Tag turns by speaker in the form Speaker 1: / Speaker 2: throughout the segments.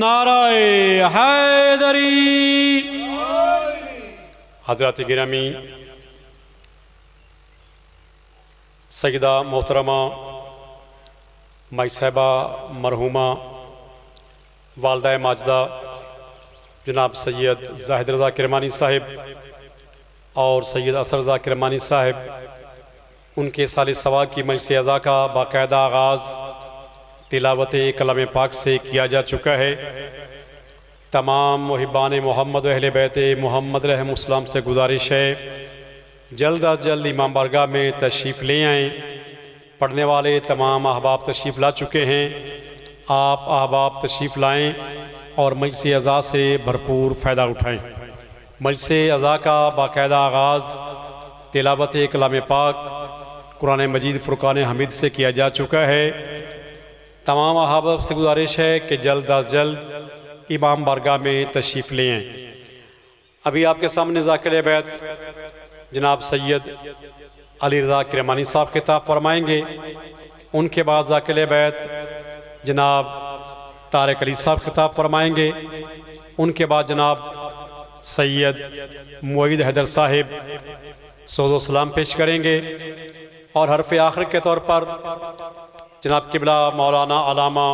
Speaker 1: नाराए हैदरी। हज़रात गिरामी, सईदा मोहतरमा माई साहिबा मरहूमा वालदा माजदा जनाब सैयद जाहिद रज़ा किरमानी साहिब और सैयद असर रज़ा किरमानी साहिब, उनके साल सवा की मजलिस अज़ा का बाकायदा आगाज़ तिलावत कलाम पाक से किया जा चुका है। तमाम मुहिबान मोहम्मद अहले बैत मोहम्मद अलैहिस्सलाम से गुजारिश है जल्द अज जल्द इमाम बारगाह में तशरीफ़ ले आएँ। पढ़ने वाले तमाम अहबाब तशरीफ़ ला चुके हैं, आप अहबाब तशरीफ़ लाएँ और मजलिस अज़ा से भरपूर फ़ायदा उठाएँ। मजलिस अज़ा का बाकायदा आगाज़ तिलावत कलाम पाक कुरान मजीद फ़ुरक़ान हमीद से किया जा चुका है। तमाम अहबाब से गुजारिश है कि जल्द अज जल्द इमाम बारगाह में तशरीफ़ ले आएँ। अभी आपके सामने ज़ाकिर बैत जनाब सैयद अली रज़ा किरमानी साहब खिताब फरमाएंगे। उनके बाद ज़ाकिर बैत जनाब तारिक अली साहब खिताब फरमाएंगे। उनके बाद जनाब सैयद मुईद हैदर साहिब सोज़ो सलाम पेश करेंगे और हरफ आखिर के तौर पर जनाब किबला मौलाना अलामा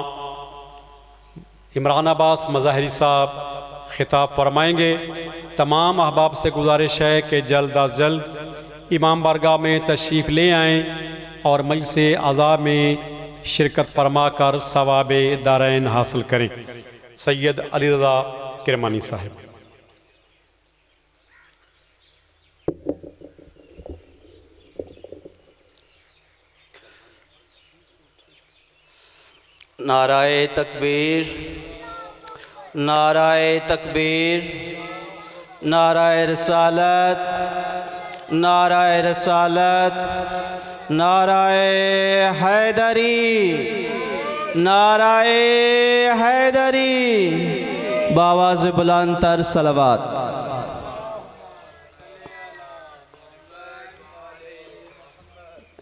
Speaker 1: इमरान अब्बास मज़ाहिरी साहब खिताब फरमाएंगे। तमाम अहबाब से गुजारिश है कि जल्द अज जल्द इमाम बारगाह में तशरीफ़ ले आएँ और मजलिस अज़ा में शिरकत फरमा कर सवाब दारैन हासिल करें। सैयद अली रज़ा किरमानी साहिब।
Speaker 2: नाराए तकबीर, नाराए तकबीर, नाराए रसालत, नाराए रसालत, नाराए हैदरी, नाराए हैदरी, बावाज़ बुलंद तर सलवात।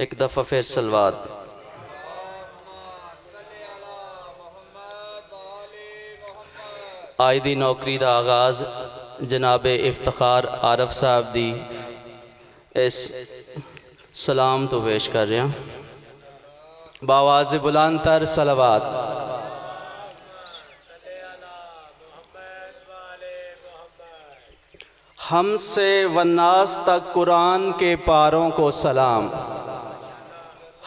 Speaker 2: एक दफ़ा फिर सलवात। आज दी नौकरी का आगाज़ जनाब इफ्तिखार आरफ साहब दी इस सलाम तो पेश कर रहे हैं। बावाज़ बुलंद तर सलवात। हमसे वन्नास तक कुरान के पारों को सलाम,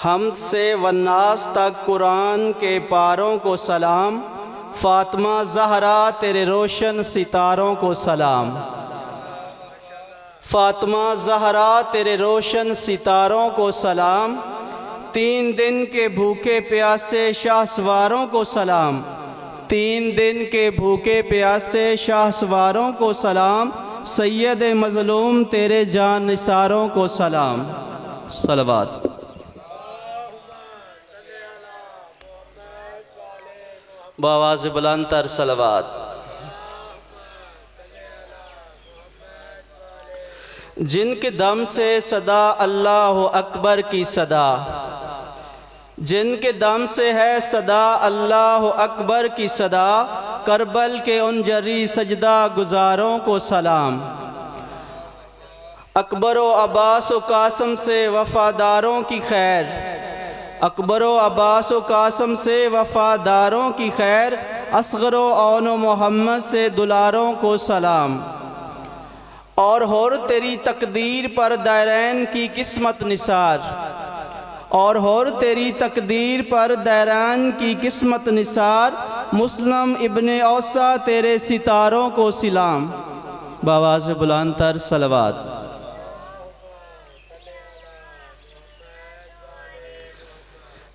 Speaker 2: हमसे वन्नास तक कुरान के पारों को सलाम, फातिमा ज़हरा तेरे रोशन सितारों को सलाम, फातिमा ज़हरा तेरे रोशन सितारों को सलाम, 3 दिन के भूखे प्यासे शाहसवारों को सलाम, 3 दिन के भूखे प्यासे शाहसवारों को सलाम, सैयद मज़लूम तेरे जान निसारों को सलाम। सलवात। बावाज़ बुलंद तर सलवात। जिनके दम से सदा अल्लाह अकबर की सदा, जिनके दम से है सदा अल्लाह अकबर की सदा, करबल के उन जरी सजदा गुजारों को सलाम, अकबर व अब्बास व कासम से वफ़ादारों की खैर, अकबर व अब्बास व कासम से वफ़ादारों की खैर, असग़र व औन व मोहम्मद से दुलारों को सलाम, और होर तेरी तकदीर पर दायरैन की किस्मत निसार, और होर तेरी तकदीर पर दायरैन की किस्मत निसार, मुस्लिम इब्ने औसा तेरे सितारों को सलाम। बावाज़ बुलंद तर सलवात।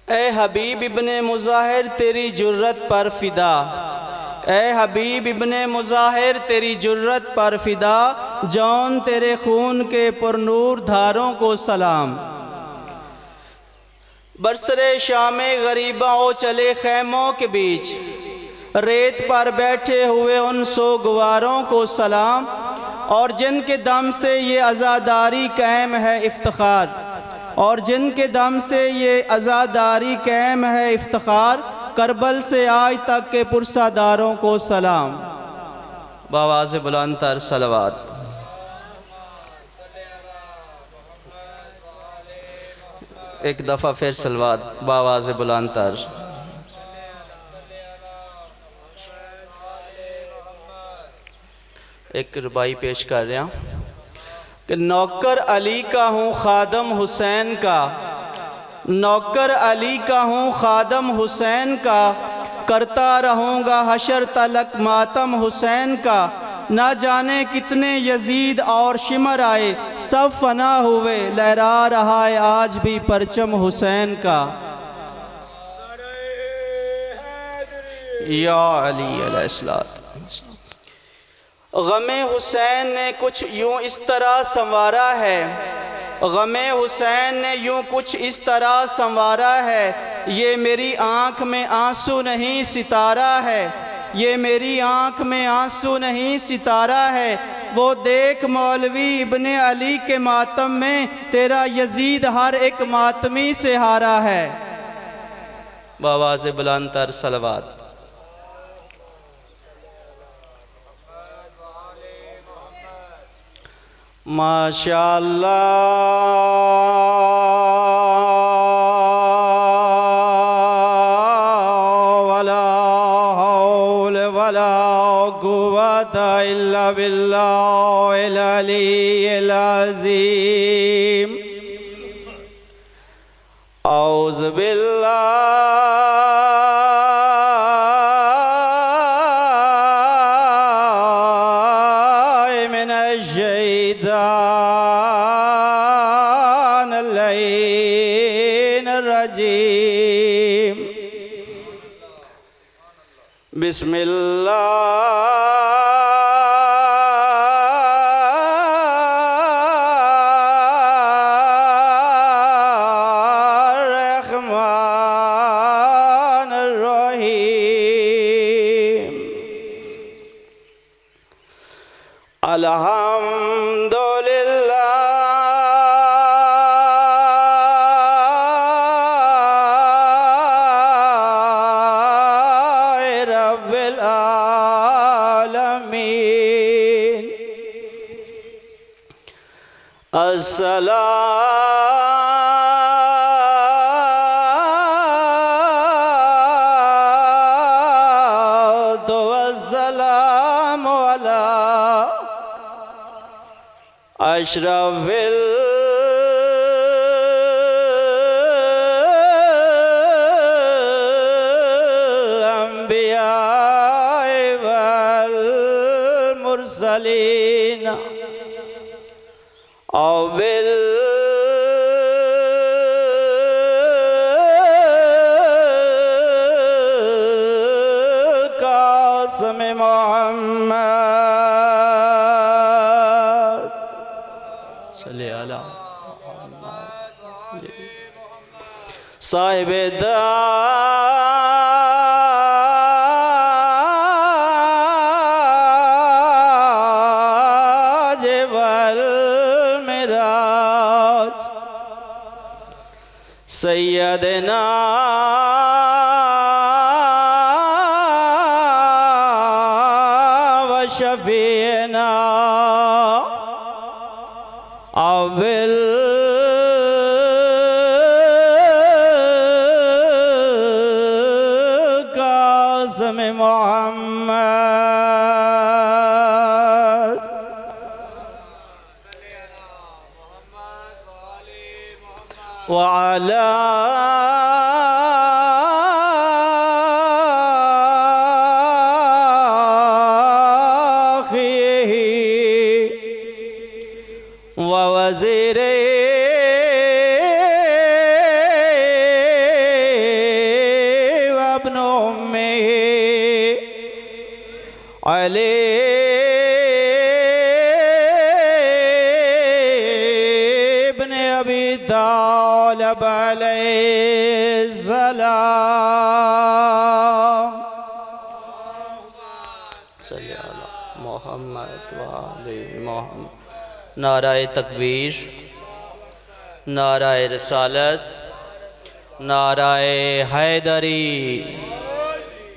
Speaker 2: ए हबीब इब्ने मुज़ाहिर तेरी जुर्रत पर फ़िदा, ए हबीब इब्ने मुज़ाहिर तेरी जुर्रत पर फ़िदा, जौन तेरे खून के पुरनूर धारों को सलाम, बरसरे शाम गरीबा ओ चले खैमों के बीच, रेत पर बैठे हुए उन सोगवारों को सलाम, और जिनके दम से ये आज़ादारी कायम है इफ्तिखार, और जिनके दम से ये आज़ादारी कायम है इफ्तिखार, करबल से आज तक के पुरसादारों को सलाम। बावाज़ बुलंद तर सलवात। एक दफ़ा फिर सलवात बावाज़ बुलंद तर। एक रुबाई पेश कर रहे हैं कि नौकर अली का हूँ खादम हुसैन का, नौकर अली का हूँ खादम हुसैन का, करता रहूँगा हशर तलक मातम हुसैन का। ना जाने कितने यजीद और शिमर आए, सब फना हुए, लहरा रहा है आज भी परचम हुसैन का। या अली अलैहिस्सलाम। गमे हुसैन ने कुछ यूँ इस तरह संवारा है, गमे हुसैन ने यूँ कुछ इस तरह संवारा है, ये मेरी आँख में आंसू नहीं सितारा है, ये मेरी आँख में आंसू नहीं सितारा है। वो देख मौलवी इब्ने अली के मातम में, तेरा यजीद हर एक मातमी से हारा है। बावाज़ बुलंद तर सलवात। माशाअल्लाह वला हौल वला कुव्वता इल्ला बिल्लाहिल अलीय्यिल अज़ीम। औज़ु बिल्लाहि मिनश शैतानिर रजीम। बिस्मिल्लाहिर्रहमानिर्रहीम। अल्हम्दुलिल्लाहि रब्बिल आलमीन। अस्सलातु वस्सलामु अला अशरफिल अंबिया वल मुरसलीन बिल कासिम मुहम्मद सल्ले अला साहिब ताज वल मिराज सैयदना व शफीना अबिल कासिम मुहम्मद व अला व वज़ीरे व इब्न उम्मिही अली इब्न अबी तालिब सालब अलैहिस्सलाम सल्ली अला मोहम्मद व आले मोहम्मद। नाराए तकबीर, नाराए रसालत, नाराए हैदरी,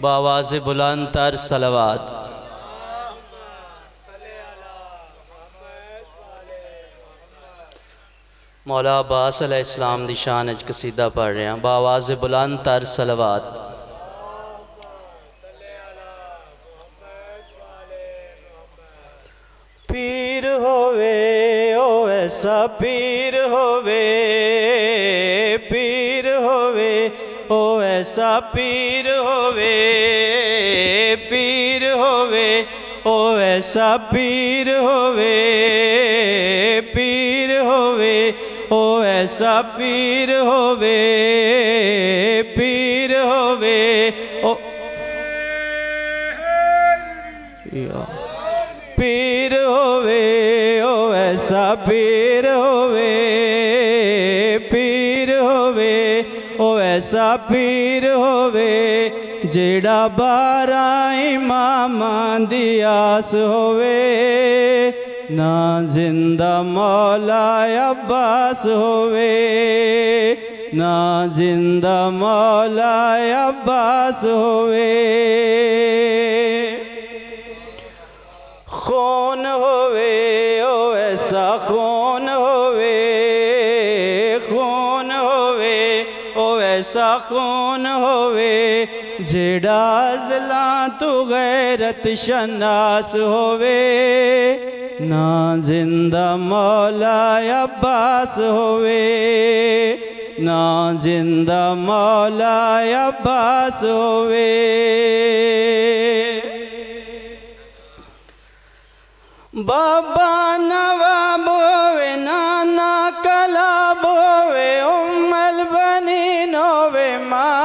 Speaker 2: बावाज़ बुलंद तर सलवात। मौला अब्बास अलैहिस्सलाम दी शान च कसीदा पढ़ रहे हैं, बावाज़ बुलंद तर सलवात। पीर होवे ओ ऐसा पीर होवे, पीर होवे ओ ऐसा पीर होवे, पीर होवे ओ ऐसा पीर होवे, पीर होवे ओ ऐसा पीर होवे, पीर होवे ओ पीर होवे ओ ऐसा पीर होवे, पीर होवे ओ ऐसा पीर होवे, जेड़ा 12 इमामां दी आस होवे, ना जिंदा मौला अब्बास होवे, ना जिंदा मौला अब्बास होवे। खून होवे ओ ऐसा खून होवे, खून होवे ओ ऐसा खून होवे, जेड़ा अज़ला तू गैरत शनास होवे, ना जिंदा मौला अब्बास होवे, ना जिंदा मौला अब्बास होवे। बाबा नवाब होवे, नाना कलाब होवे, उम्मल बनीन होवे माँ।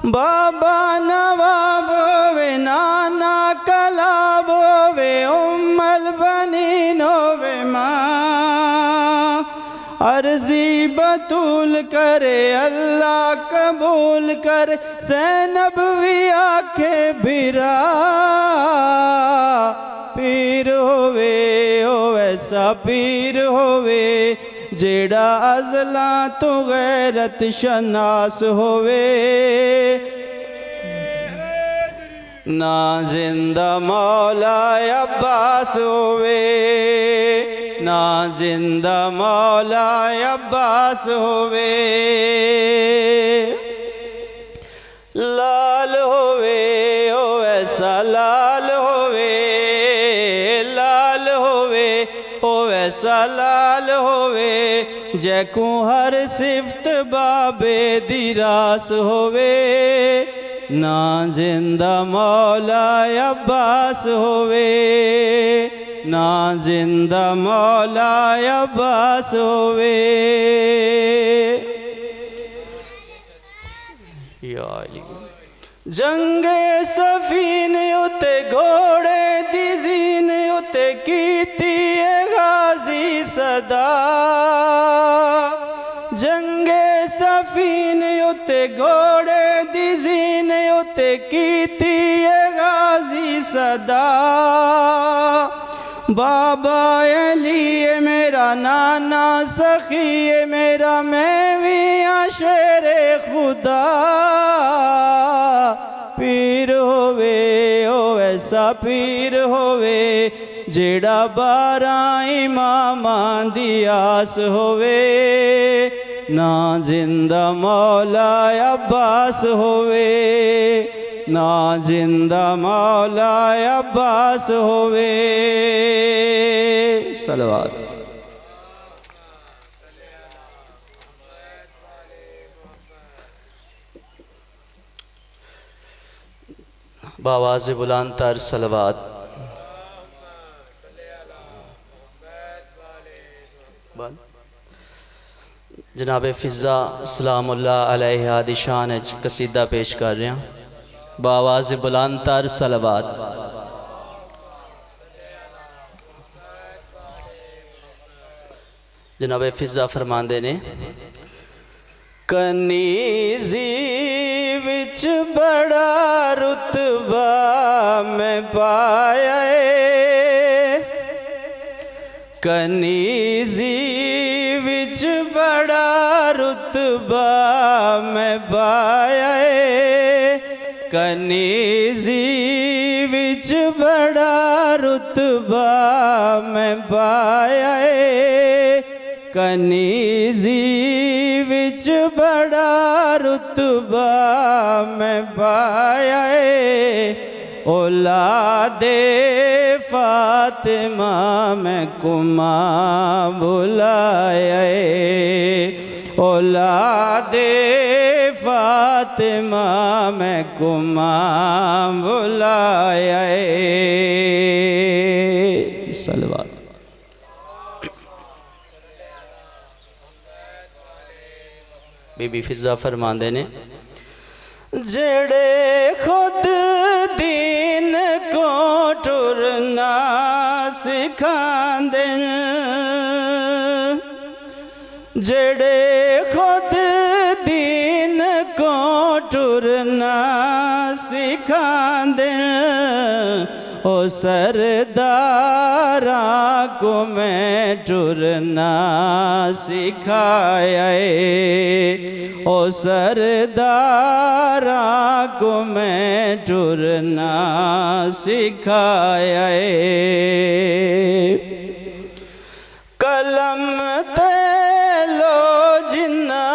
Speaker 2: बाबा नवाब होवे, नाना कलाब होवे, उम्मल बनीन होवे माँ। अर्जी बतूल करे अल्लाह कबूल करे, ज़ैनब भी आखे बिरा। पीर होवे ओ ऐसा पीर होवे, जेड़ा अज़ला तो गैरत शनास होवे, ना जिंदा मौला अब्बास होवे, ना जिंदा मौला अब्बास होवे। लाल होवे ओ ऐसा लाल होवे, लाल होवे ओ ऐसा लाल होवे, जैकू हर सिफ्त बाबे दी रास होवे, ना जिंदा मौला अब्बास होवे, ना जिंदा मौला अब्बास होवे। जंगे सफीन उते घोड़े दी जीन उते कीती गाजी सदा, जंगे सफीन उते घोड़े दी जीन उते कीती गाजी सदा। बाबा अली है मेरा नाना सखी है मेरा, मैं भी शेरे खुदा। पीर होवे ओ ऐसा पीर होवे, जेड़ा 12 इमामां दी आस होवे, ना जिंदा मौला अब्बास होवे, ना जिंदा मौला अब्बास होवे। सलवात। बावाज़ बुलंद तर सलवात। जनाब फिज़ा सलामुल्लाह अलैहा दी शान च कसीदा पेश कर रहे हैं, बावाज़ बुलंद तर सलवात। जनाब फिजा फरमाते ने कनीज़ी विच बड़ा रुतबा मैं पाया, कनीज़ी विच बड़ा रुतबा मैं पाया, कनीज़ी विच बड़ा रुतबा मैं पाया, कनीज़ी विच बड़ा रुतबा मैं पाया, औलादे फातिमा मैं कुमा बुलाया, औलादे फातिमा मैं कुमा बुलाया। सलवात। बीबी फिजा फरमाते ने जेड़े खुद दीन को टुरना सिखांदे, जेड़े खुद दीन को टुरना सिखांदे, ओ सरदारा को मैं टुरना सिखाया, ओ सरदारा को मैं टुरना सिखाया। कलम तेलो जिन्ना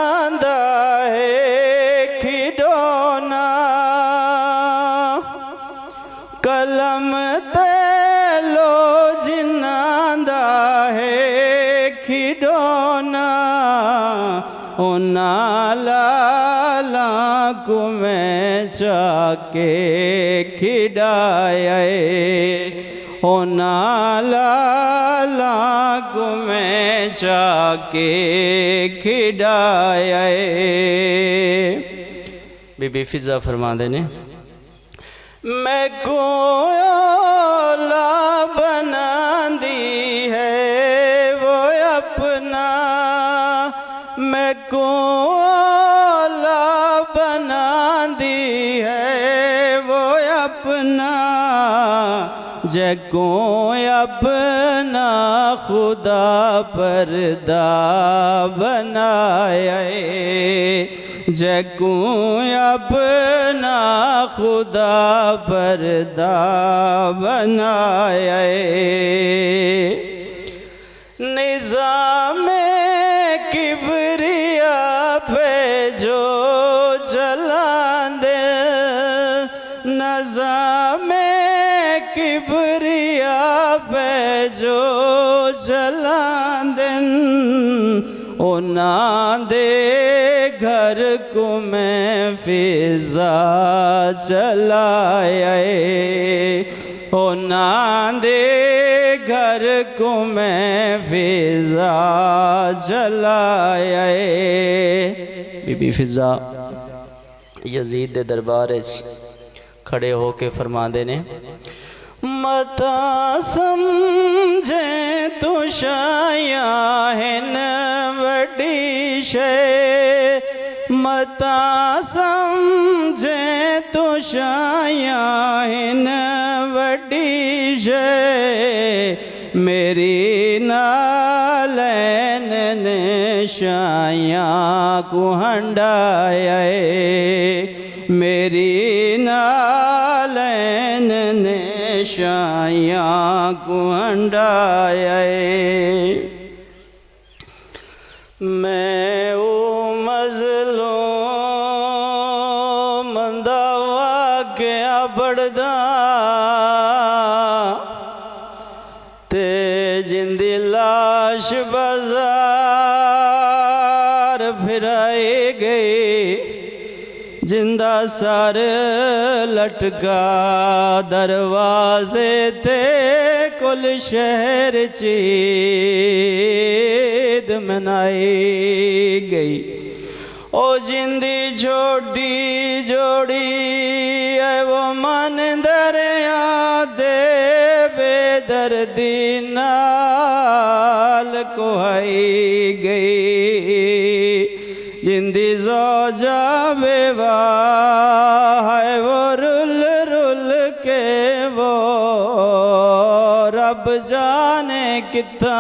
Speaker 2: दा है खिडौना, कलम तेलो जिन्ना दा है खिडौना, उन्ना लाला को मैं चाके खिडाया, उन्ना लाला को मैं चाके खिडाया। बीबी फिजा फरमाते ने मैं को औला बना दी है वो अपना, मैं को औला बना दी है वो अपना, जको अपना खुदा पर्दा बनाया, जको अपना खुदा पर्दा बनाया। निज़ाम किबरिया पे जो चलांदे, निज़ाम किबरिया पे जो चलांदे, उन्हां दे घर को मैं फिजा चलाया, उन्हां दे घर को मैं फिजा चलाया। बीबी फिजा यजीद दे दरबार खड़े होके फरमाते ने मता समझे तू शाया है न वड्डी शे, मता समझे तू शाया है न वड्डी शे, मेरी नालैन ने शाया को हंडाया, मेरी नालैन ने शाया को हंडाया। मैं ओ मज़लूम दा वाक़या पढ़दा ते जिंदी लाश बाजार फिराई गई, जिंदा सर लटका दरवाजे ते कुल शहर चीद मनाई गई। ओ जिंदी जोड़ी जोड़ी है वो मन दरिया दे बेदर्दी नाल को है गई जिंदी ज़ौजा बेवा है वो रुल रुल के वो रब जाने कितना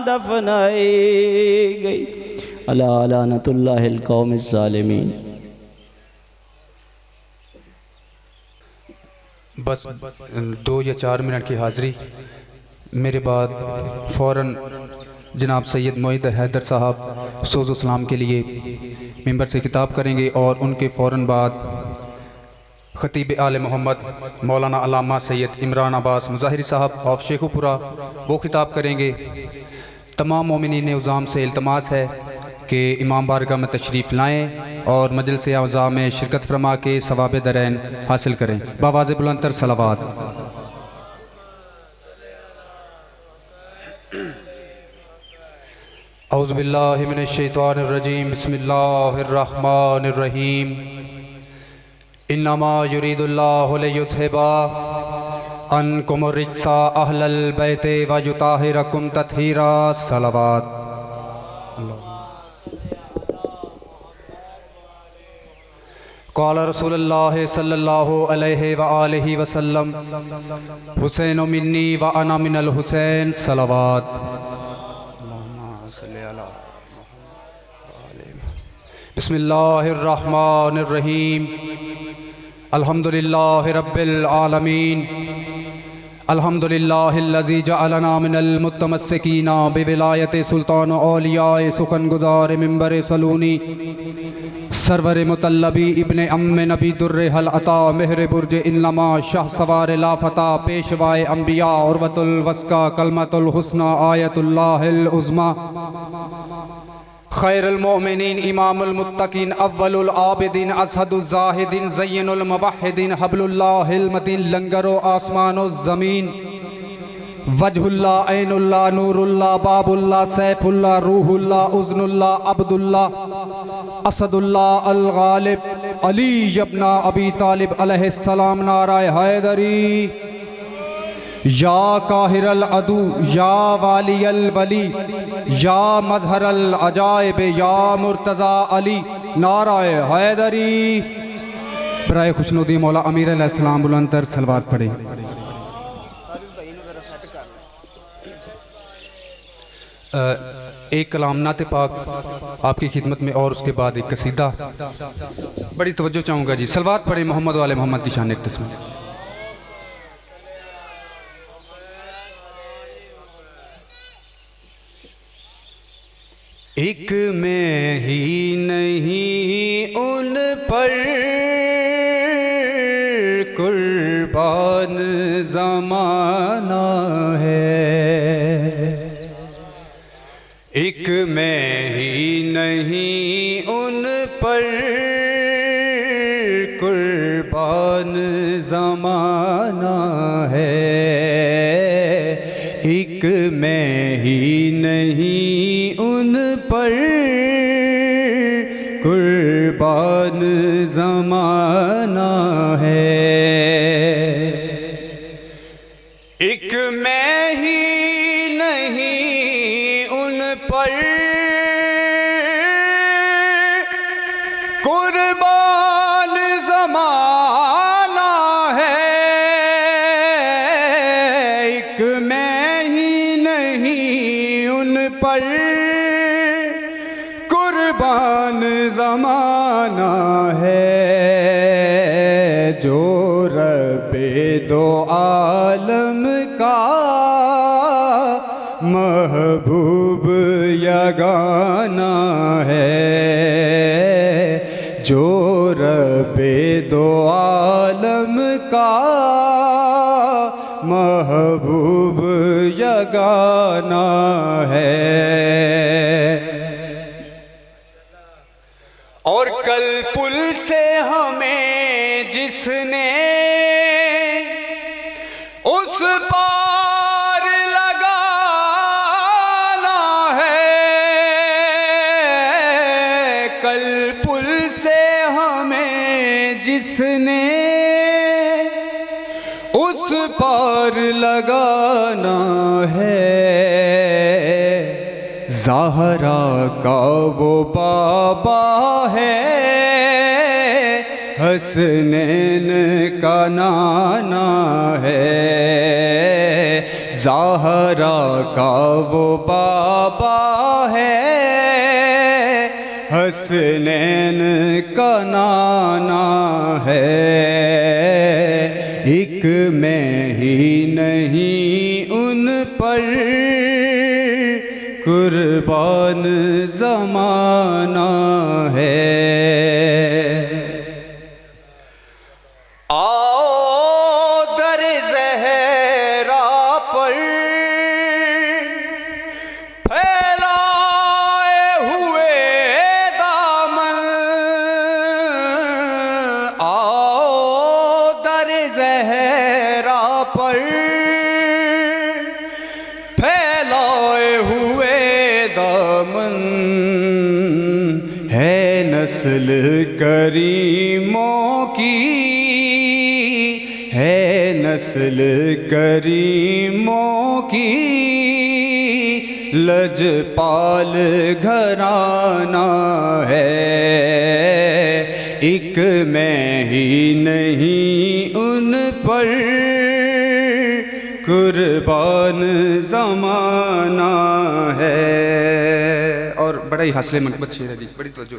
Speaker 2: दफनाई गई। अला लानतुल्लाहिल कौमिज़ ज़ालिमीन।
Speaker 3: बस 2 या 4 मिनट की हाज़िरी, मेरे बाद फ़ौरन जनाब सैयद मोहिद हैदर साहब सोज़ो-सलाम के लिए मिंबर से खिताब करेंगे और उनके फ़ौरन बाद ख़तीब आले मोहम्मद मौलाना अल्लामा सैयद इमरान अब्बास मुज़ाहिरी साहब ऑफ शेखुपुरा वो खिताब करेंगे। तमाम मोमिनीन उज़ाम से इल्तमास है कि इमाम बारगाह में तशरीफ़ लाएँ और मजलिस आज़ा में शिरकत फरमा के सवाब दरैन हासिल करें। बावाज़ बुलंदतर सलावात। औज़ु बिल्लाहि मिनश शैतानिर रजीम, बिस्मिल्लाहिर रहमानिर रहीम। इन्नमा युरीदुल्लाहु लियुज़हिबा अन्कुमुर रिज्सा अहलल बैति व युताहिरकुम तत्हीरा। सलावात। क़ाल रसूलुल्लाह सल्लल्लाहु अलैहि व आलिहि वसल्लम हुसैन मिन्नी व अना मिनल हुसैन। सलावात। बिस्मिल्लाहिर रहमानिर रहीम। अल्हम्दुलिल्लाहि रब्बिल आलमीन। अल्हम्दुलिल्लाहिल्लज़ी जअलना मिनल मुतमस्सिकीना बिविलायति सुल्तान औलियाए सुखन गुज़ार मिंबर सलूनी सरवर मुतल्लबी इब्ने अम्मे नबी दुर्रे हल अता मेहर बुर्ज इन्नमा शाह सवार लाफता पेशवाए अम्बिया उर्वतुल वस्का कलमतुल हुस्ना आयतुल्लाहिल उज़्मा खैरुल मोमिनीन इमामुल मुत्तकीन अव्वलुल आबिदीन असहदुल ज़ाहिदीन ज़य्यनुल मुवह्हिदीन हब्लुल्लाहिल मतीन लंगरो आसमानो ज़मीन वजहुल्ला ऐनुल्ला नूरुल्ला बाबुल्ला सैफुल्ला रूहुल्ला उज़्नुल्ला अब्दुल्ला असदुल्ला अल गालिब अली इब्न अबी तालिब अलैहिस्सलाम नाराए हैदरी। या काहिरल अदू या वालियल वली या मजहरल अजायब या मुर्तज़ा अली नाराए हैदरी। बराए खुशनुदी मौला अमीर अलैहिस्सलाम बुलंदतर सलवात पढ़े। एक कलाम नाते पाक आपकी खिदमत में और उसके बाद एक कसीदा। बड़ी तवज्जो चाहूँगा जी। सलवात पढ़े मोहम्मद वाले मोहम्मद की शान एक तस्वीर। एक मैं ही नहीं उन पर कुर्बान ज़माना है। एक मैं ही नहीं उन पर कुर्बान ज़माना है। एक मैं ही नहीं उन पर कुर्बान ज़माना है। एक मैं ही नहीं उन पर कुर्बान ज़माना है। एक मैं ही नहीं उन पर कुर्बान ज़माना है। जो रब्बे दो आलम का महबूब यगाना है। जो रब्बे दो आलम का महबूब यगाना है। और कल पुल से हमें जिसने उस पार लगाना है। कल पुल से हमें जिसने उस पार लगाना है।
Speaker 4: ज़हरा का वो बाबा है, हसनैन का नाना है। ज़हरा का वो बाबा है, हसनैन का नाना है। एक मैं ही नहीं उन पर कुर्बान ज़माना है। आओ दर ज़हरा पर फैलाए हुए दामन, आओ दर ज़हरा पर फैलाए हुए दामन। है नस्ल करीमों की, है नस्ल करीमों की, लजपाल घराना है। एक मैं ही नहीं उन पर कुर्बान ज़माना है।
Speaker 3: और बड़ा ही हौसले मनबत शेर है जी, बड़ी तवज्जो।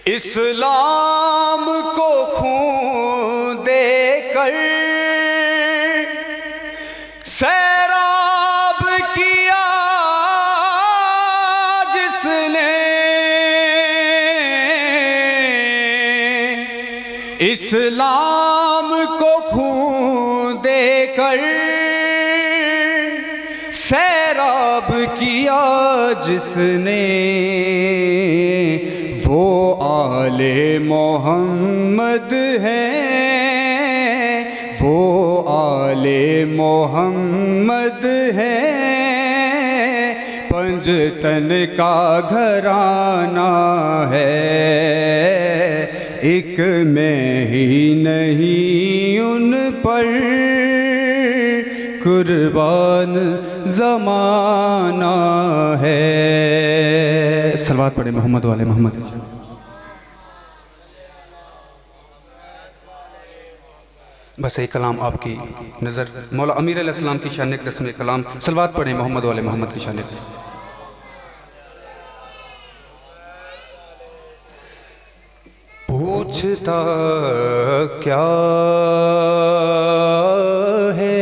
Speaker 4: इस्लाम को खून देकर सैराब किया जिसने, इस्लाम को खून देकर सैराब किया जिसने, वो आले मोहम्मद हैं, वो आले मोहम्मद हैं। पंजतन का घराना है। एक मैं ही नहीं उन पर कुर्बान ज़माना है।
Speaker 3: सलवात पढ़े मोहम्मद वाले मोहम्मद। बस एक कलाम आपकी नज़र मौला अमीर अलैहिस्सलाम की शान 10वें कलाम। सलवात पढ़े मोहम्मद वाले मोहम्मद की शान।
Speaker 4: पूछता क्या है,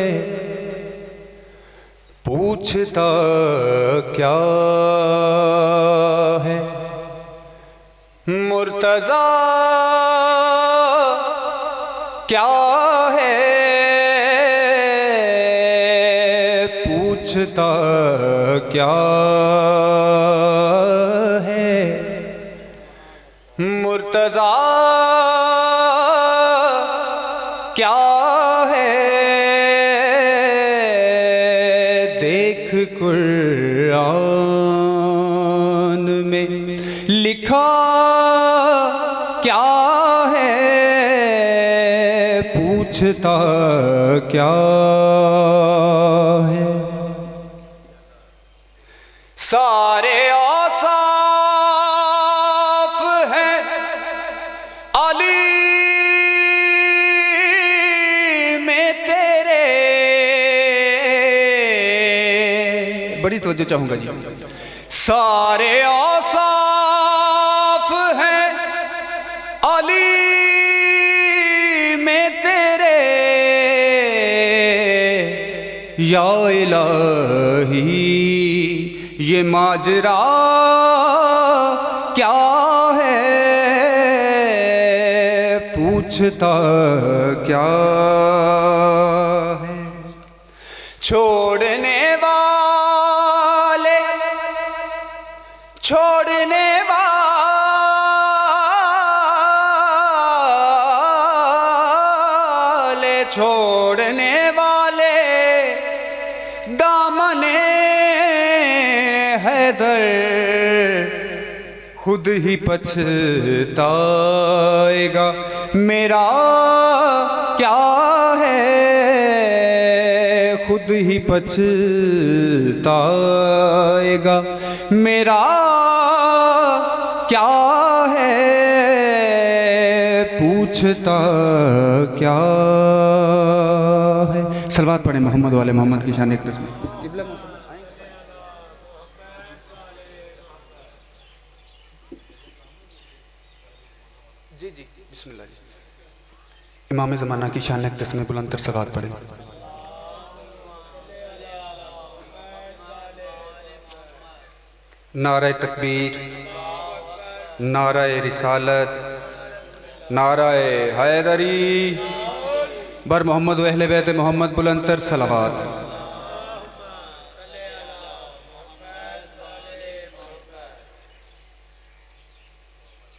Speaker 4: पूछता क्या है, मुर्तज़ा क्या है, पूछता क्या है, मुर्तज़ा क्या है। देख कुरान में लिखा क्या है, पूछता क्या है। सारे औसाफ हैं अली में तेरे,
Speaker 3: बड़ी तवज्जो चाहूँगा जी।
Speaker 4: सारे औसाफ हैं अली में तेरे, या इलाही ये माजरा क्या है, पूछता क्या है। छोड़ने वाले, छोड़ने वाले, छोड़ने वाले दामने हैदर खुद ही पछताएगा। मेरा क्या है, खुद ही पछताएगा। मेरा क्या है, पूछता क्या है। सलवात पढ़े मोहम्मद वाले मोहम्मद की शान एक तस्वीर। जी जी बिस्मिल्लाह जी। इमाम ज़माना की शान एक तस्वीर बुलंद तर सलवात पढ़े। नारा तकबीर, नारा रिसालत, नारा हैदरी, बर मोहम्मद व अहले बैत मोहम्मद बुलंद तर सलावत।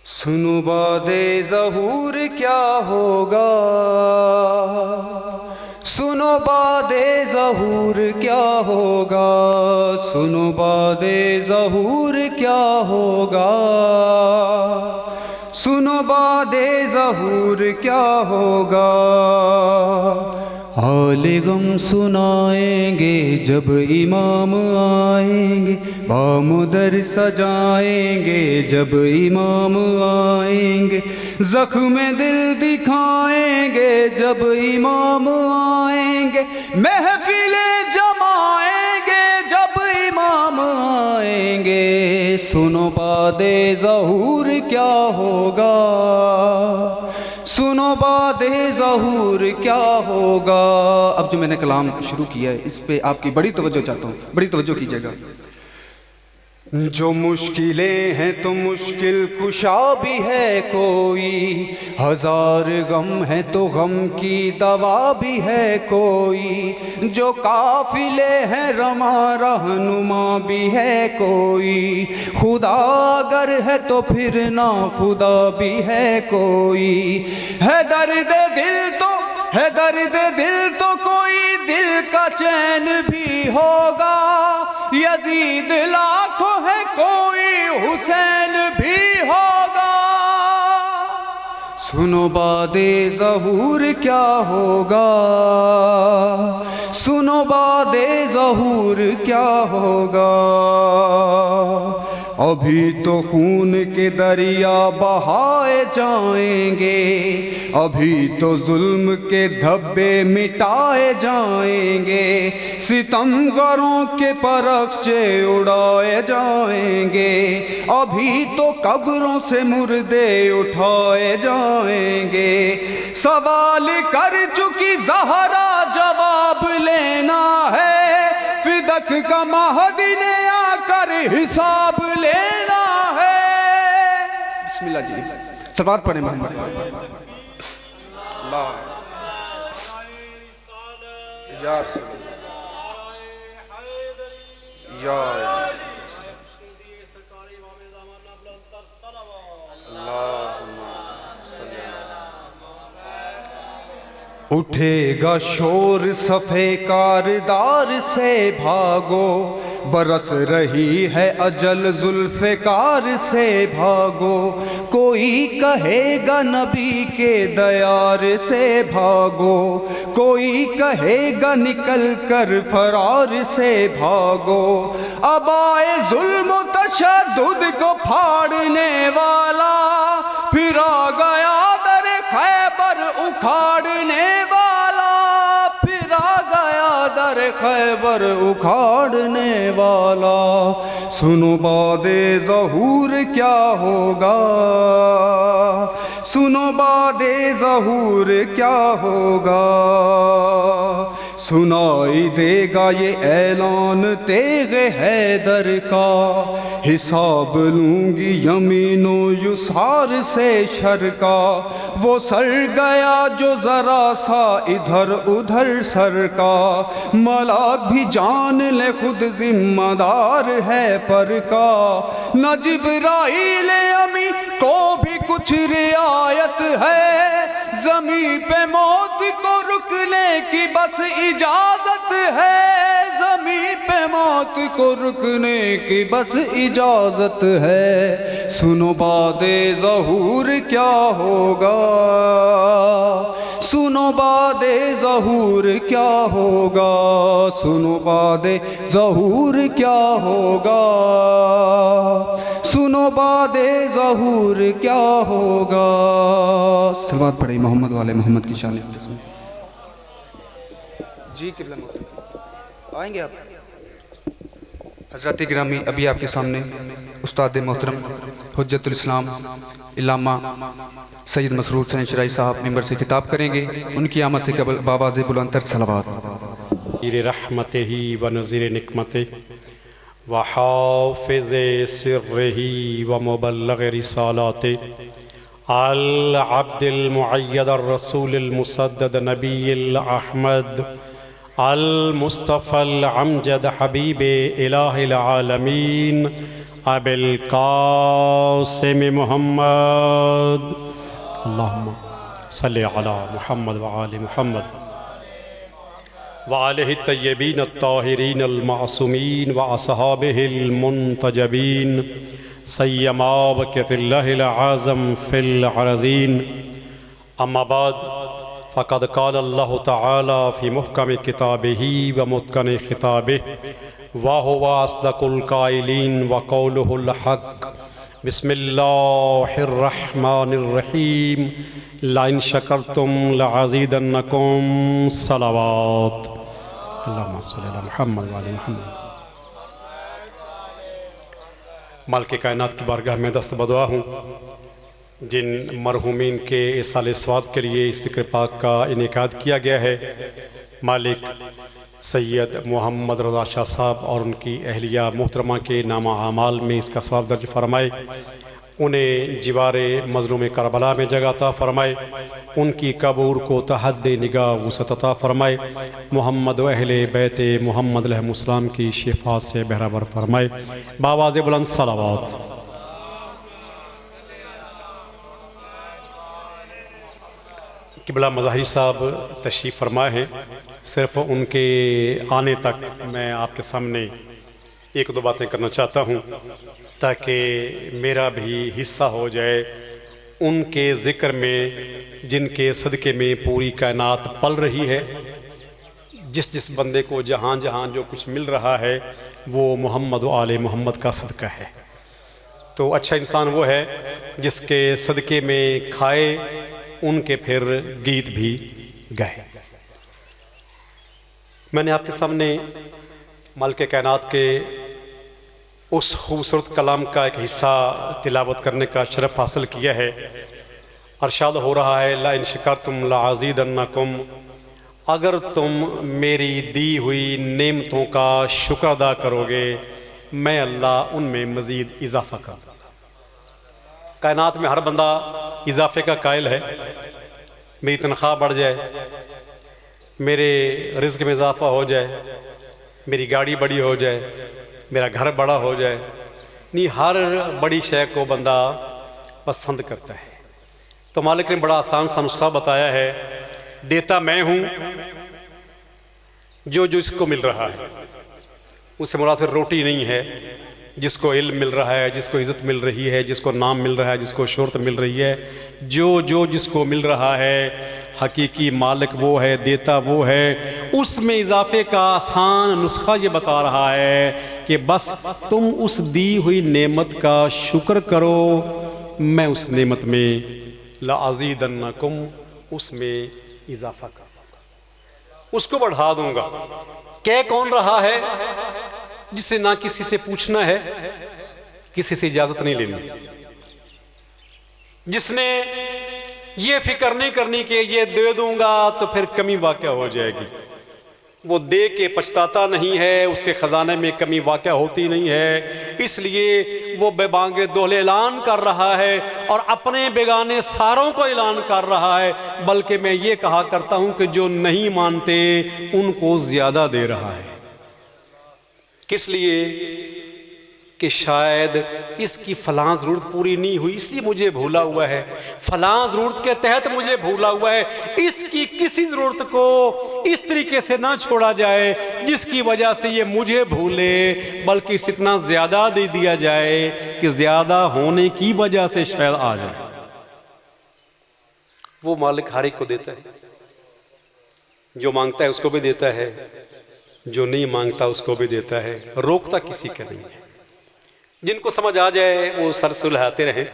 Speaker 4: सुनो बादे ज़हूर क्या होगा, सुनो बादे ज़हूर क्या होगा, सुनो बादे ज़हूर क्या होगा, सुनो बादे ज़हूर क्या होगा। हाले गम सुनाएंगे जब इमाम आएंगे, बामुदर सजाएंगे जब इमाम आएंगे, ज़ख्म दिल दिखाएंगे जब इमाम आएंगे, महफिले जमाएंगे जब इमाम आएंगे। सुनो बादे ज़हूर क्या होगा, सुनो बादे ज़हूर क्या होगा। अब जो मैंने कलाम शुरू किया है इस पे आपकी बड़ी तवज्जो चाहता हूँ, बड़ी तवज्जो कीजिएगा। जो मुश्किलें हैं तो मुश्किल कुशा भी है कोई, हजार गम है तो गम की दवा भी है कोई, जो काफिले हैं रमा रहनुमा भी है कोई, खुदा अगर है तो फिर ना खुदा भी है कोई। है दर्द दिल तो, है दर्द दिल तो कोई दिल का चैन भी होगा, यजीद लाखों है कोई हुसैन भी होगा। सुनो बादे ज़हूर क्या होगा, सुनो बादे ज़हूर क्या होगा। अभी तो खून के दरिया बहाए जाएंगे, अभी तो जुल्म के धब्बे मिटाए जाएंगे, सितमगरों के परख्चे उड़ाए जाएंगे, अभी तो कब्रों से मुर्दे उठाए जाएंगे। सवाल कर चुकी ज़हरा जवाब लेना है, फिदक का महदी ने आकर हिसाब लेना है। बिस्मिल्लाह जी, सलवात पढ़े मोहम्मद। अल्लाह या उठेगा शोर सफ़े कारदार से भागो, बरस रही है अजल जुल्फ़कार से भागो, कोई कहेगा नबी के दयार से भागो, कोई कहेगा निकल कर फरार से भागो। अब आए जुल्म तशद्दुद को फाड़ने वाला, फिर आ गया दर खैबर उखाड़ने वाला, फिर आ गया दर खैबर उखाड़ने वाला। सुनो बादे ज़हूर क्या होगा, सुनो बादे ज़हूर क्या होगा। सुनाई देगा ये ऐलान तेगे हैदर का, हिसाब लूँगी यमीनो युसार से शर का। वो सर गया जो ज़रा सा इधर उधर सर का, मलाक भी जान ले खुद जिम्मेदार है पर का। न जिब्राईल अमी को भी कुछ रियायत है, ज़मीं पे मौत को रुकने की बस इजाज़त है, ज़मीं पे मौत को रुकने की बस इजाज़त है। सुनो बादे ज़हूर क्या होगा, सुनो बादे ज़हूर क्या होगा, सुनो बादे ज़हूर क्या होगा, सुनो बादे ज़हूर क्या होगा। सलवात पढ़े मोहम्मद वाले मोहम्मद की शान जी। किबला मोहतरम आएंगे आप। हज़रत गिरामी, अभी आपके सामने उस्ताद मोहतरम हुज्जतुल इस्लाम इल्लामा सैयद मसरूर हुसैन शराई साहब मिंबर से खिताब करेंगे। उनकी आमद से कबल बावाज़े बुलंदतर सलावत।
Speaker 1: रहमतिही व नज़ीर निकमते व हाफ़िज़ सिर्रिही व मुबल्लिग़ रिसालाते अल अब्दिल मुअय्यद रसूलिल मुसद्दद नबील अहमद अल मुस्तफ़ल अमजद हबीब इलाहिल आलमीन अबिल कासिम मुहम्मद अल्लाहुम्मा सल्लि अला मुहम्मद व आलि मुहम्मद व आलिहि तय्यबीन अत्ताहिरीन अल-मासूमीन व असहाबिहिल मुंतजबीन सय्यमा बक़ियतिल्लाहिल आज़म फिल अरज़ीन। अम्मा बाद फ़क़द क़ाल अल्लाहु तआला फ़ी मुहकम किताबिही व मुत्क़न खिताबिही व हुवा अस्दक़ुल क़ाइलीन व क़ौलुहुल हक़। बिस्मिल्लाहिर रहमानिर रहीम। लइन शकरतुम लअज़ीदन्नकुम। सलावत अल्लाहुम्मा सल्लि अला मुहम्मद व आलि मुहम्मद। मालिक कायनात की बारगाह में दस्त बदुआ हूँ जिन मरहूमीन के साल स्वाब के लिए इस ज़िक्र पाक का इनेकाद किया गया है। मालिक सैयद मोहम्मद रज़ा शाह साहब और उनकी अहलिया मोहतरमा के नामा आमाल में इसका स्वाब दर्ज फरमाए, उन्हें जिवारे मज़लूम करबला में जगह अता फरमाए, उनकी कबूर को तहद निगाह वुसअत अता फरमाए, मोहम्मद व अहले बैत मोहम्मद अलैहिस्सलाम की शिफात से बहरावर फरमाए। बावाज़े बुलंद सलावत। किबला मज़ाहिरी साहब तशरीफ़ फरमाए हैं। सिर्फ़ उनके आने तक मैं आपके सामने एक दो बातें करना चाहता हूँ ताकि मेरा भी हिस्सा हो जाए उनके ज़िक्र में जिनके सदक़े में पूरी कायनात पल रही है। जिस जिस बंदे को जहाँ जहाँ जो कुछ मिल रहा है वो मोहम्मद व आले मोहम्मद का सदका है। तो अच्छा इंसान वो है जिसके सदक़े में खाए, उनके फिर गीत भी गाए। मैंने आपके सामने मालिक कायनात के उस खूबसूरत कलाम का एक हिस्सा तिलावत करने का शरफ़ हासिल किया है। अरशाद हो रहा है ला इन शकरतुम लअज़ीदन्नकुम, अगर तुम मेरी दी हुई नेमतों का शुक्र अदा करोगे मैं अल्लाह उनमें मज़ीद इजाफ़ा कर दूँगा। कायनात में हर बंदा इजाफ़े का कायल है। मेरी तनख्वाह बढ़ जाए, मेरे रिज़्क़ में इजाफ़ा हो जाए, मेरी गाड़ी बड़ी हो जाए, मेरा घर बड़ा हो जाए, नहीं हर बड़ी शय को बंदा पसंद करता है। तो मालिक ने बड़ा आसान सा नुस्खा बताया है, देता मैं हूँ, जो जो इसको मिल रहा है उससे मुराद सिर्फ रोटी नहीं है। जिसको इल्म मिल रहा है, जिसको इज़्ज़त मिल रही है, जिसको नाम मिल रहा है, जिसको शोहरत मिल रही है, जो जो जिसको मिल रहा है हकीकी मालिक वो है, देता वो है। उसमें इजाफे का आसान नुस्खा ये बता रहा है कि बस तुम उस दी हुई नेमत का शुक्र करो, मैं उस नेमत में लअज़ीदन्नकुम उसमें इजाफा कर दूँगा, उसको बढ़ा दूँगा। कह कौन रहा है? जिसे ना किसी से पूछना है, किसी से इजाजत नहीं लेनी, जिसने ये फिक्र नहीं करनी कि ये दे दूंगा तो फिर कमी वाक़या हो जाएगी, वो दे के पछताता नहीं है, उसके ख़जाने में कमी वाक़या होती नहीं है, इसलिए वो बेबांगे दोहले ऐलान कर रहा है और अपने बेगाने सारों को ऐलान कर रहा है। बल्कि मैं ये कहा करता हूँ कि जो नहीं मानते उनको ज़्यादा दे रहा है। किस लिए? कि शायद इसकी फलां ज़रूरत पूरी नहीं हुई इसलिए मुझे भूला हुआ है, फलां ज़रूरत के तहत मुझे भूला हुआ है। इसकी किसी ज़रूरत को इस तरीके से ना छोड़ा जाए जिसकी वजह से ये मुझे भूले, बल्कि इस इतना ज़्यादा दे दिया जाए कि ज़्यादा होने की वजह से शायद आ जाए। वो मालिक हर एक को देता है। जो मांगता है उसको भी देता है, जो नहीं मांगता उसको भी देता है, रोकता किसी का नहीं है। जिनको समझ आ जाए वो सर सुलहाते रहे।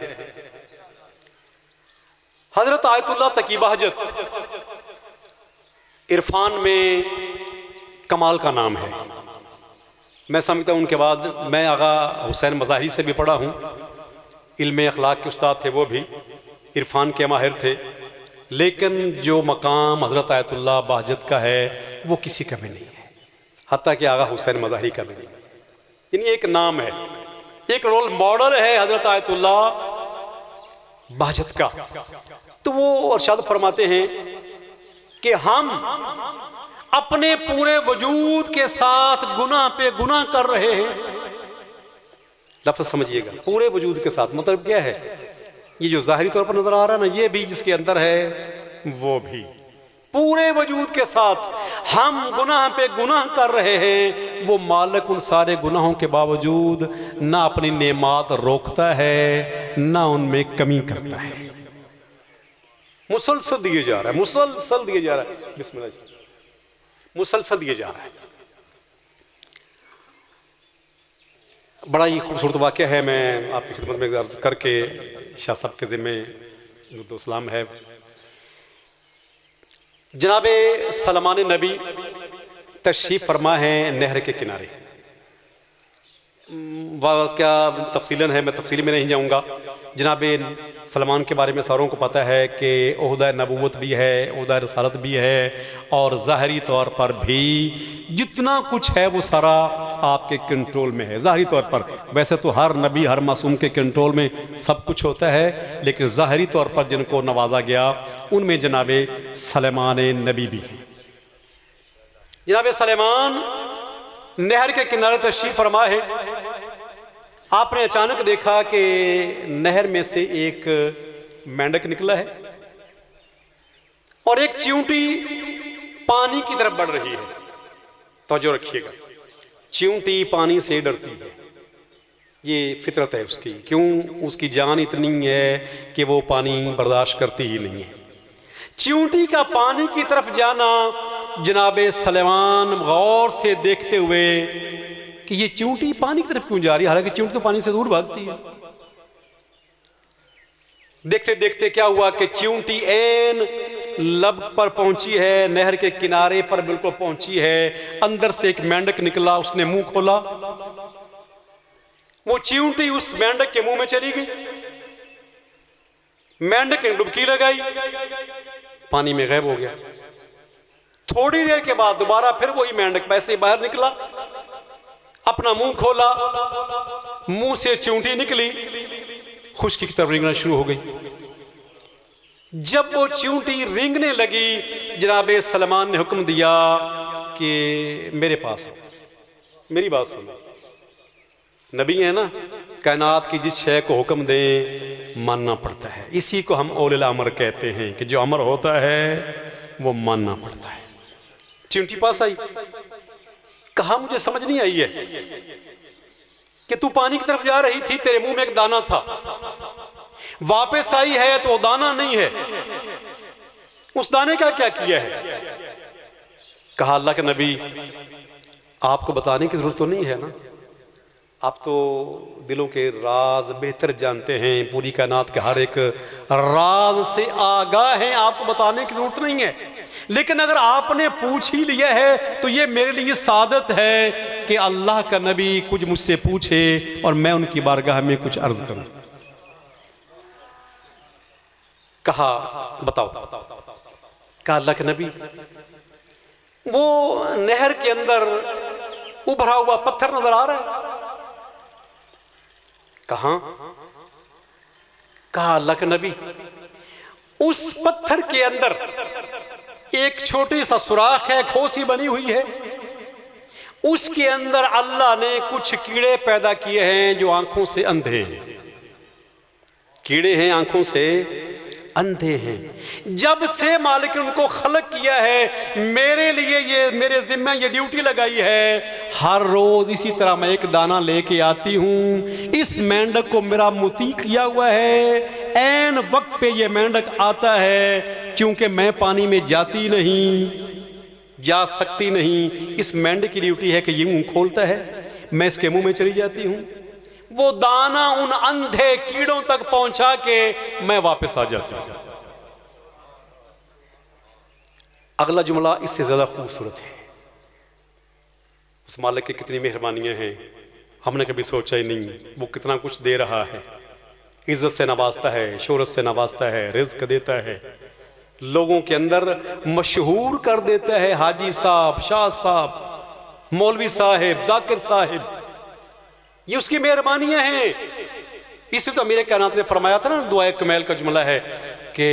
Speaker 1: हजरत आयतुल्लाह तकी बहजत इरफान में कमाल का नाम है। मैं समझता हूँ उनके बाद मैं आगा हुसैन मज़ाहिरी से भी पढ़ा हूँ, इल्म अखलाक के उस्ताद थे, वो भी इरफान के माहिर थे, लेकिन जो मकाम हज़रत आयतुल्लाह बहजत का है वो किसी का भी नहीं है, हत्ता कि आगा हुसैन मज़ाहिरी का भी नहीं। यानी एक नाम है, एक रोल मॉडल है हज़रत आयतुल्लाह बहजत का। तो वो अरशाद फरमाते हैं कि हम अपने पूरे वजूद के साथ गुनाह पे गुनाह कर रहे हैं। लफ्ज़ समझिएगा, पूरे वजूद के साथ मतलब क्या है? ये जो ज़ाहिरी तौर पर नजर आ रहा है ना, ये भी जिसके अंदर है वो भी पूरे वजूद के साथ हम गुनाह पे गुनाह कर रहे हैं। वो मालिक उन सारे गुनाहों के बावजूद ना अपनी नेमात रोकता है ना उनमें कमी करता है। मुसलसल दिए जा रहा है, मुसलसल दिए जा रहा है, बिस्मिल्लाह, मुसलसल दिए जा रहा है। बड़ा ही खूबसूरत वाक़या है, मैं आपकी खिदमत में अर्ज़ करके शाह साहब के ज़िम्मे दुरुद-ओ-सलाम है। जनाब सलमान नबी तशरीफ़ फरमा है नहर के किनारे। वाक़या तफसीलन है, मैं तफसील में नहीं जाऊँगा। जनाब सलमान के बारे में सारों को पता है कि ओहदा नबूवत भी है, ओहदा रसालत भी है, और ज़ाहरी तौर पर भी जितना कुछ है वो सारा आपके कंट्रोल में है। ज़ाहरी तौर पर वैसे तो हर नबी हर मासूम के कंट्रोल में सब कुछ होता है, लेकिन ज़ाहरी तौर पर जिनको नवाजा गया उनमें जनाब सलमान नबी भी हैं। जनाब सलमान नहर के किनारे तशरीफ़ फरमा है। आपने अचानक देखा कि नहर में से एक मेंढक निकला है और एक चींटी पानी की तरफ बढ़ रही है। तवज्जो रखिएगा, चींटी पानी से डरती है, ये फितरत है उसकी। क्यों? उसकी जान इतनी है कि वो पानी बर्दाश्त करती ही नहीं है। चींटी का पानी की तरफ जाना जनाब सलमान गौर से देखते हुए कि ये चींटी पानी की तरफ क्यों जा रही है, हालांकि चींटी तो पानी से दूर भागती है। देखते देखते क्या हुआ कि चींटी ऐन लब पर पहुंची है, नहर के किनारे पर बिल्कुल पहुंची है। अंदर से एक मेंढक निकला, उसने मुंह खोला, वो चींटी उस मेंढक के मुंह में चली गई। मेंढक ने डुबकी लगाई, पानी में गायब हो गया। थोड़ी देर के बाद दोबारा फिर वही मेंढक पैसे बाहर निकला, अपना मुंह खोला, मुंह से चींटी निकली, खुशकी की तरफ रेंगना शुरू हो गई। जब वो चींटी रेंगने लगी, जनाब सलमान ने हुक्म दिया कि मेरे पास आओ, मेरी बात सुनो। नबी है ना, कायनात की जिस शय को हुक्म दें मानना पड़ता है। इसी को हम औलिल अमर कहते हैं कि जो अमर होता है वो मानना पड़ता है। चींटी पास आई, कहा मुझे समझ नहीं आई है कि तू पानी की तरफ जा रही थी, तेरे मुंह में एक दाना था, वापस आई है तो दाना नहीं है, उस दाने का क्या किया है? कहा अल्लाह के नबी आपको बताने की जरूरत तो नहीं है ना, आप तो दिलों के राज बेहतर जानते हैं, पूरी कायनात के हर एक राज से आगाह हैं, आपको बताने की जरूरत नहीं है। लेकिन अगर आपने पूछ ही लिया है तो ये मेरे लिए सादत है कि अल्लाह का नबी कुछ मुझसे पूछे और मैं उनकी बारगाह में कुछ अर्ज करूं। कहा बताओ। कहा अल्लाह के नबी वो नहर के अंदर उभरा हुआ पत्थर नजर आ रहा है। कहां? कहा अल्लाह के नबी उस पत्थर के अंदर एक छोटी सा सुराख है, खोसी बनी हुई है, उसके अंदर अल्लाह ने कुछ कीड़े पैदा किए हैं जो आंखों से अंधे हैं। कीड़े हैं, आंखों से अंधे हैं। जब से मालिक ने उनको खलक किया है, मेरे लिए ये मेरे जिम्मे ये ड्यूटी लगाई है, हर रोज इसी तरह मैं एक दाना लेके आती हूं। इस मेंढक को मेरा मुती किया हुआ है, ऐन वक्त पे ये मेंढक आता है, क्योंकि मैं पानी में जाती नहीं, जा सकती नहीं। इस मेंढक की ड्यूटी है कि ये मुंह खोलता है, मैं इसके मुंह में चली जाती हूं, वो दाना उन अंधे कीड़ों तक पहुंचा के मैं वापस आ जाती हूं। अगला जुमला इससे ज्यादा खूबसूरत है। उस मालिक की कितनी मेहरबानियां हैं, हमने कभी सोचा ही नहीं। वो कितना कुछ दे रहा है, इज्जत से नवाजता है, शोहरत से नवाजता है, रिज्क देता है, लोगों के अंदर मशहूर कर देता है। हाजी साहब, शाह साहब, मौलवी साहिब, जाकिर साहिब, ये उसकी मेहरबानियां हैं। इसलिए तो मेरे कायनात ने फरमाया था ना, दुआए कमैल का जुमला है कि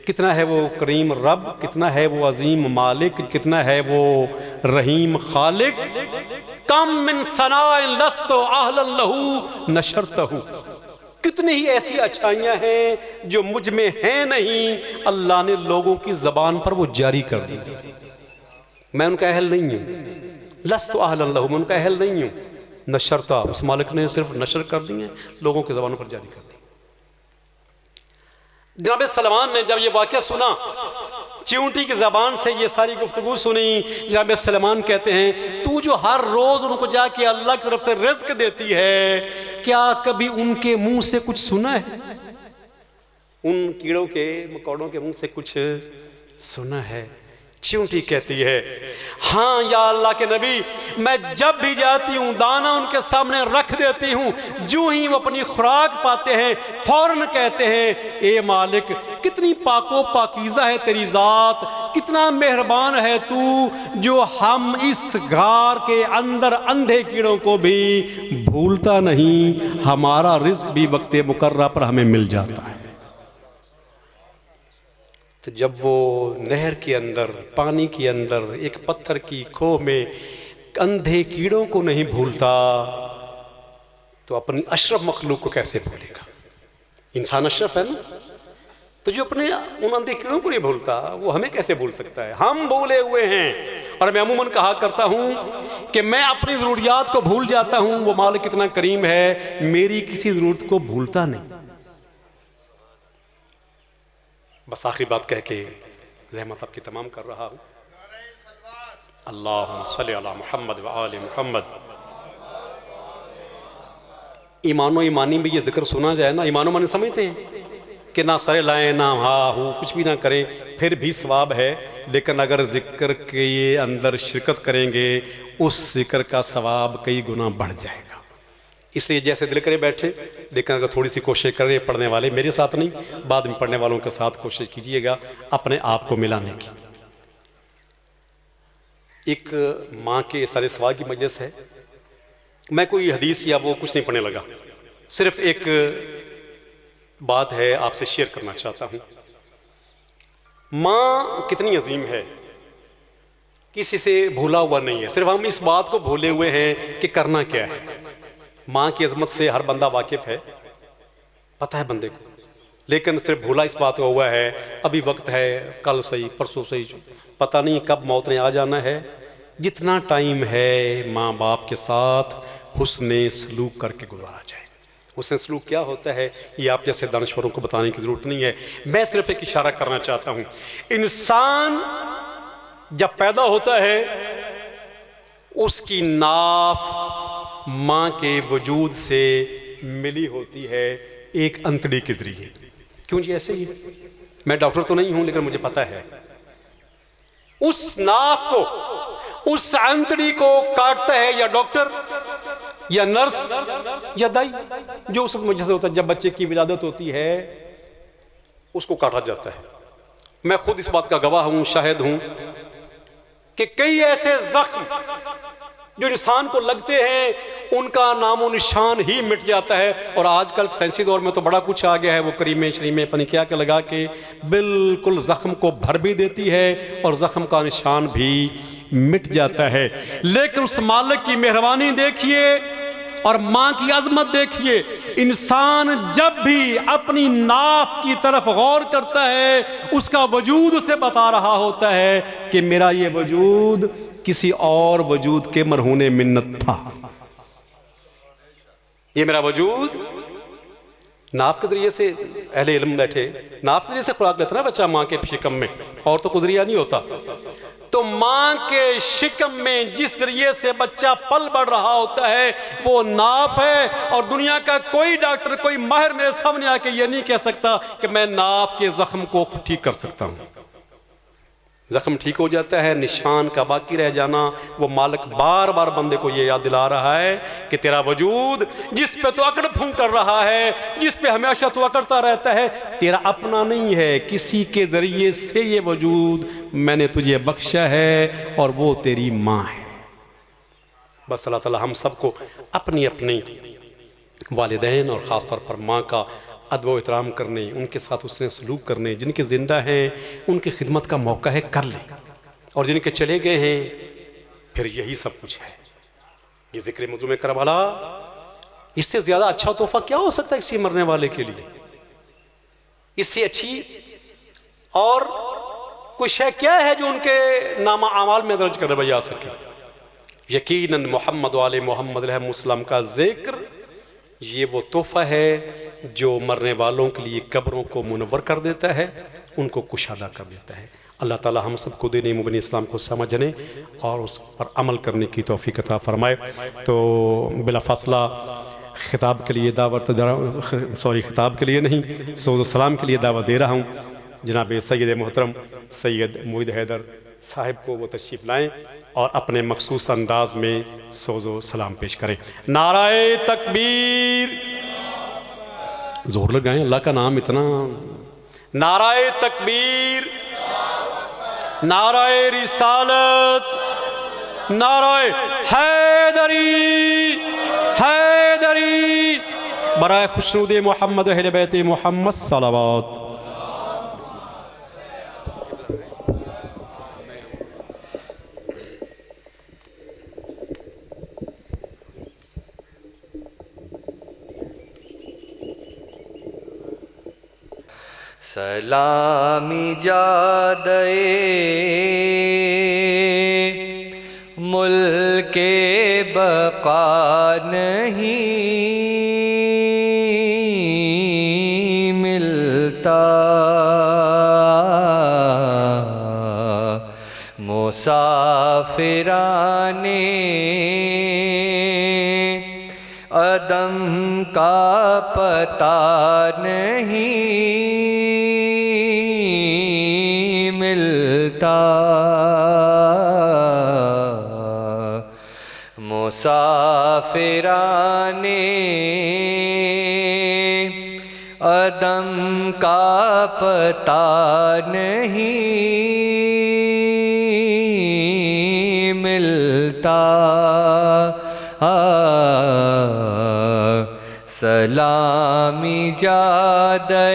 Speaker 1: कितना है वो करीम रब, कितना है वो अजीम मालिक, कितना है वो रहीम खालिक। कम मिन सनाइन लस्तो अहलन लहू नशरतहू, कितनी ही ऐसी अच्छाइयां हैं जो मुझ में हैं नहीं, अल्लाह ने लोगों की जबान पर वो जारी कर दी। मैं उनका अहल नहीं हूं, लस्तो अहलन लहू, मैं उनका अहल नहीं हूं। नशरता, उस मालिक ने सिर्फ नशर कर दी है, लोगों की जबानों पर जारी कर दी। जनाब सलमान ने जब ये वाक़या सुना, चींटी की ज़बान से ये सारी गुफ्तगू सुनी, जनाब सलमान कहते हैं तू जो हर रोज़ उनको जाके अल्लाह की तरफ से रिज़्क देती है, क्या कभी उनके मुंह से कुछ सुना है? उन कीड़ों के मकोड़ों के मुंह से कुछ सुना है? चींटी कहती है हाँ या अल्लाह के नबी, मैं जब भी जाती हूँ दाना उनके सामने रख देती हूँ, जो ही वो अपनी खुराक पाते हैं फौरन कहते हैं ए मालिक, कितनी पाको पाकीज़ा है तेरी ज़ात, कितना मेहरबान है तू, जो हम इस गार के अंदर अंधे कीड़ों को भी भूलता नहीं, हमारा रिज़्क भी वक्त मुकर्रा पर हमें मिल जाता है। तो जब वो नहर के अंदर, पानी के अंदर, एक पत्थर की खो में अंधे कीड़ों को नहीं भूलता, तो अपनी अशरफ मखलूक को कैसे भूलेगा? इंसान अशरफ है ना, तो जो अपने उन अंधे कीड़ों को नहीं भूलता, वो हमें कैसे भूल सकता है? हम भूले हुए हैं। और मैं अमूमन कहा करता हूं कि मैं अपनी ज़रूरियात को भूल जाता हूं, वो मालिक कितना करीम है, मेरी किसी ज़रूरत को भूलता नहीं। बस आखिरी बात कह के ज़हमत आपकी तमाम कर रहा हूँ। अल्लाहुम्मा सल्ली अला मुहम्मद व आले मुहम्मद। ईमानो ईमानी में ये जिक्र सुना जाए ना, ईमानो मानी समझते हैं कि ना सरे लाएँ ना हा हूँ, कुछ भी ना करें फिर भी सवाब है, लेकिन अगर जिक्र के अंदर शिरकत करेंगे उस जिक्र का सवाब कई गुना बढ़ जाएगा। इसलिए जैसे दिल करे बैठे, लेकिन अगर थोड़ी सी कोशिश करें, पढ़ने वाले मेरे साथ नहीं, बाद में पढ़ने वालों के साथ कोशिश कीजिएगा अपने आप को मिलाने की। एक माँ के सारे सवाल की मजलिस है, मैं कोई हदीस या वो कुछ नहीं पढ़ने लगा, सिर्फ एक बात है आपसे शेयर करना चाहता हूँ। माँ कितनी अजीम है, किसी से भूला हुआ नहीं है, सिर्फ हम इस बात को भूले हुए हैं कि करना क्या है। माँ की अजमत से हर बंदा वाकिफ है, पता है बंदे को, लेकिन सिर्फ भूला इस बात को हुआ है अभी वक्त है, कल सही परसों सही, पता नहीं कब मौत ने आ जाना है। जितना टाइम है माँ बाप के साथ हुस्ने सलूक करके गुजारा जाए। हुस्ने सलूक क्या होता है ये आप जैसे दानश्वरों को बताने की ज़रूरत नहीं है, मैं सिर्फ एक इशारा करना चाहता हूँ। इंसान जब पैदा होता है उसकी नाफ माँ के वजूद से मिली होती है एक अंतड़ी के जरिए। क्यों जी ऐसे ही? मैं डॉक्टर तो नहीं हूं, लेकिन मुझे पता है उस नाफ को, उस अंतड़ी को काटता है या डॉक्टर या नर्स या दाई, जो उस वजह से होता है। जब बच्चे की विलादत होती है उसको काटा जाता है। मैं खुद इस बात का गवाह हूं, शाहिद हूं कि कई ऐसे जख्म जो इंसान को लगते हैं उनका नामो निशान ही मिट जाता है। और आजकल साइंसी दौर में तो बड़ा कुछ आ गया है, वो करीमें शरीमें पनी क्या के लगा के बिल्कुल ज़ख्म को भर भी देती है और ज़ख्म का निशान भी मिट जाता है। लेकिन उस मालिक की मेहरबानी देखिए और माँ की अजमत देखिए। इंसान जब भी अपनी नाफ की तरफ गौर करता है उसका वजूद उसे बता रहा होता है कि मेरा ये वजूद किसी और वजूद के मरहूने मिन्नत था, ये मेरा वजूद नाफ के ज़रिए से अहले इल्म बैठे, नाफ के ज़रिए से खुराक लेता ना बच्चा माँ के शिकम में, और तो कोई ज़रिया नहीं होता। तो माँ के शिकम में जिस ज़रिए से बच्चा पल बढ़ रहा होता है वो नाफ है। और दुनिया का कोई डॉक्टर, कोई माहिर मेरे सामने आके ये नहीं कह सकता कि मैं नाफ के ज़ख्म को ठीक कर सकता हूँ। ज़ख्म ठीक हो जाता है, निशान का बाकी रह जाना। वो मालिक बार बार बंदे को ये याद दिला रहा है कि तेरा वजूद जिस पे तो अकड़ फूंक कर रहा है, जिस पे हमेशा तो अकड़ता रहता है, तेरा अपना नहीं है, किसी के ज़रिए से ये वजूद मैंने तुझे बख्शा है और वो तेरी माँ है। बस अल्लाह ताला हम सबको अपनी अपनी वालिदैन और ख़ास तौर पर माँ का अदब व एहतराम करने, उनके साथ उसने सलूक करने, जिनके ज़िंदा हैं उनकी खिदमत का मौका है कर लें, और जिनके चले गए हैं फिर यही सब कुछ है। ये ज़िक्र मज़लूम करबला, इससे ज़्यादा अच्छा तोहफ़ा क्या हो सकता है किसी मरने वाले के लिए? इससे अच्छी और कोई शय क्या है जो उनके नामा आमाल में दर्ज कर जा सके? यकीनन मोहम्मद वाले मोहम्मद अलैहिस्सलाम का ज़िक्र ये वो तोहफ़ा है जो मरने वालों के लिए कब्रों को मुनव्वर कर देता है, उनको कुशादा कर देता है। अल्लाह ताला हम सबको दीन मुबीन इस्लाम को समझने और उस पर अमल करने की तौफीक अता फरमाए। तो बिला फासला खिताब के लिए दावत खिताब के लिए नहीं, सोज़ो सलाम के लिए दावत दे रहा हूँ। जनाब सैयद मोहतरम सैयद मोईद हैदर साहिब को वो तशरीफ़ लाएँ और अपने मखसूस अंदाज में सोज़ो सलाम पेश करें। नाराए तकबीर, जोर लगाएं, अल्लाह का नाम इतना। नाराए तकबीर, नाराए रिसालत, नाराए हैदरी, हैदरी बराए खुशनुद मोहम्मद अहले बैत मोहम्मद सलावत।
Speaker 5: सलामी जादे मुल्के बका नहीं मिलता, मुसाफिराने अदम का पता नहीं मिलता, मुसाफिराने अदम का पता नहीं मिलता। सलामी जादे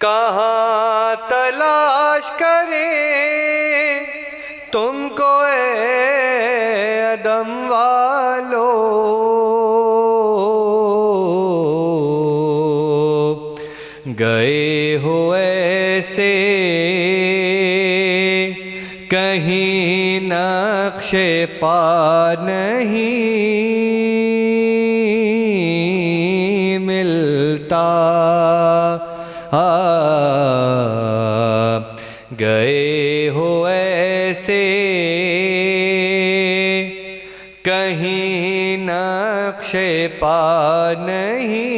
Speaker 5: कहाँ तलाश करें तुमको ए अदम वालो, गए हो ऐसे कहीं नक्शे पा नहीं मिलता। गए हो ऐसे कहीं नक्शे पा नहीं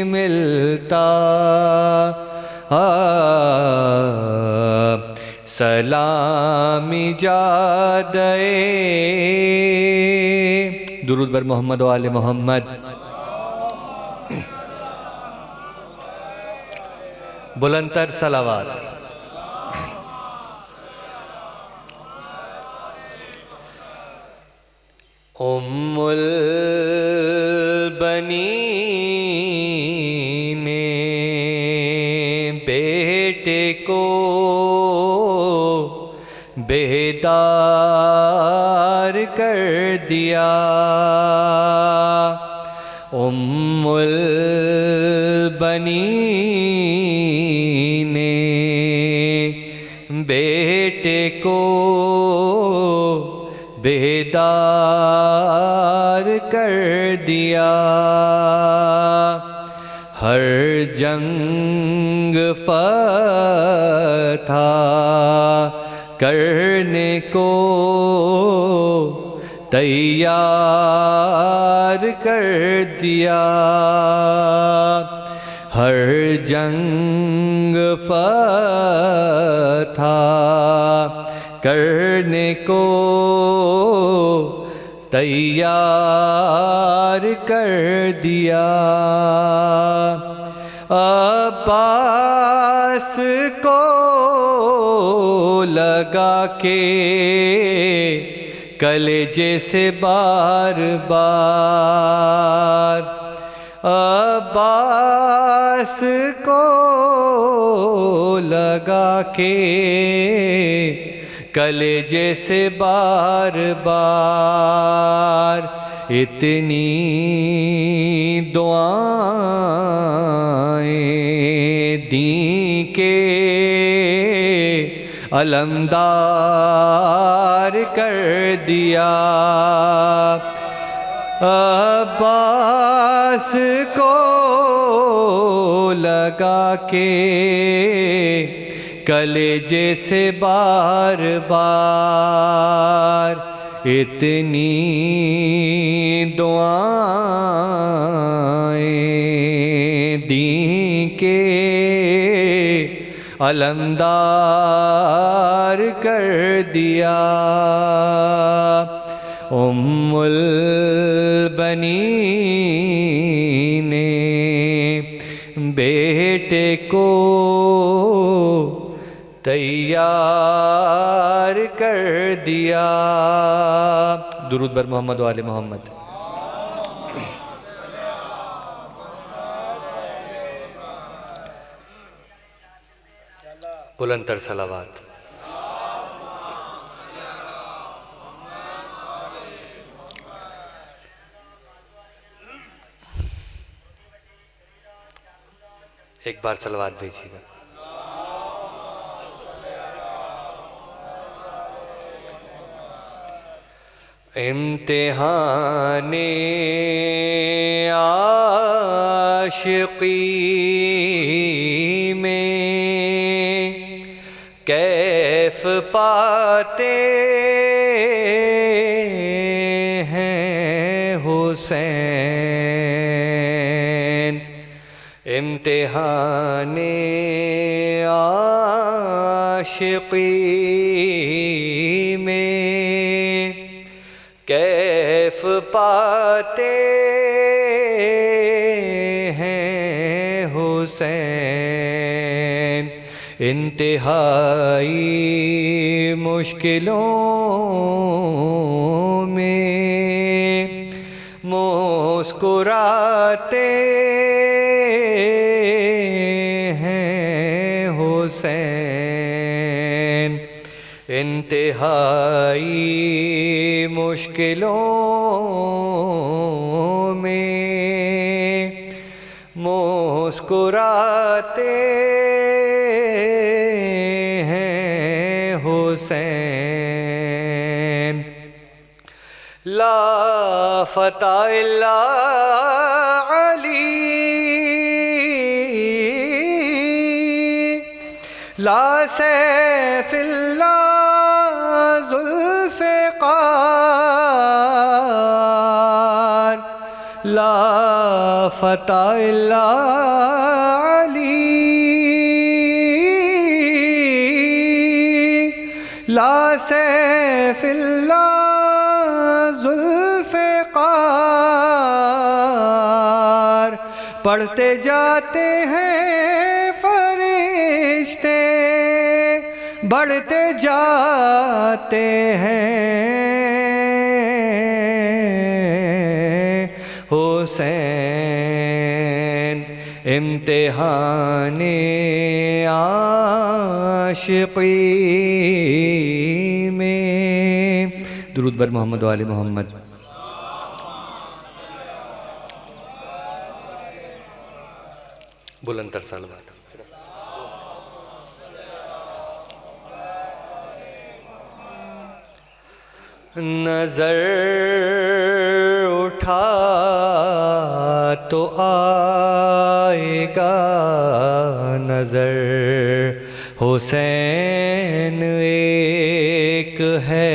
Speaker 5: मिलता। सलामी जादे दुरूद बर मोहम्मद व आले मोहम्मद। बुलंदतर सलावात। उम्मुल बनीन ने बेटे को बेदार कर दिया। उम्मुल बनीन ने बेटे को बेदार कर दिया। हर जंग फतह करने को तैयार कर दिया। हर जंग फतह करने को तैयार कर दिया। अब्बास को लगा के कलेजे से बार बार। अब्बास को लगा के कलेजे से बार बार। इतनी दुआएं दी के अलमदार कर दिया। अब्बास को लगा के कलेजे से बार बार। इतनी दुआएं दी के अलमदार कर दिया। उम्मुल बनीन ने बेटे को तैयार कर दिया। दुरूद बर मोहम्मद वाले मोहम्मद। बुलंदतर सलावात। एक बार सलावात भेजिएगा। इम्तिहाने आशिकी में कैफ पाते हैं हुसैन। इम्तिहाने आशिकी में कैफ पाते हैं हुसैन। इंतहाई मुश्किलों में मुस्कुराते हैं हुसैन। इंतहाई मुश्किलों में मुस्कुराते हैं हुसैन। ला फता इल्ला अली, ला सैफ इल्ला ज़ुल्फ़िकार, ला फता इल्ला अली, ला सैफ इल्ला ज़ुल्फ़िकार। पढ़ते जाते हैं फरिश्ते, बढ़ते जाते हैं हुसैन। इम्तिहाने आशिकी में। दुरूद बर मोहम्मद वाले मोहम्मद। बुलंदतर सलावत। नजर उठा तो आएगा नजर, हुसैन एक है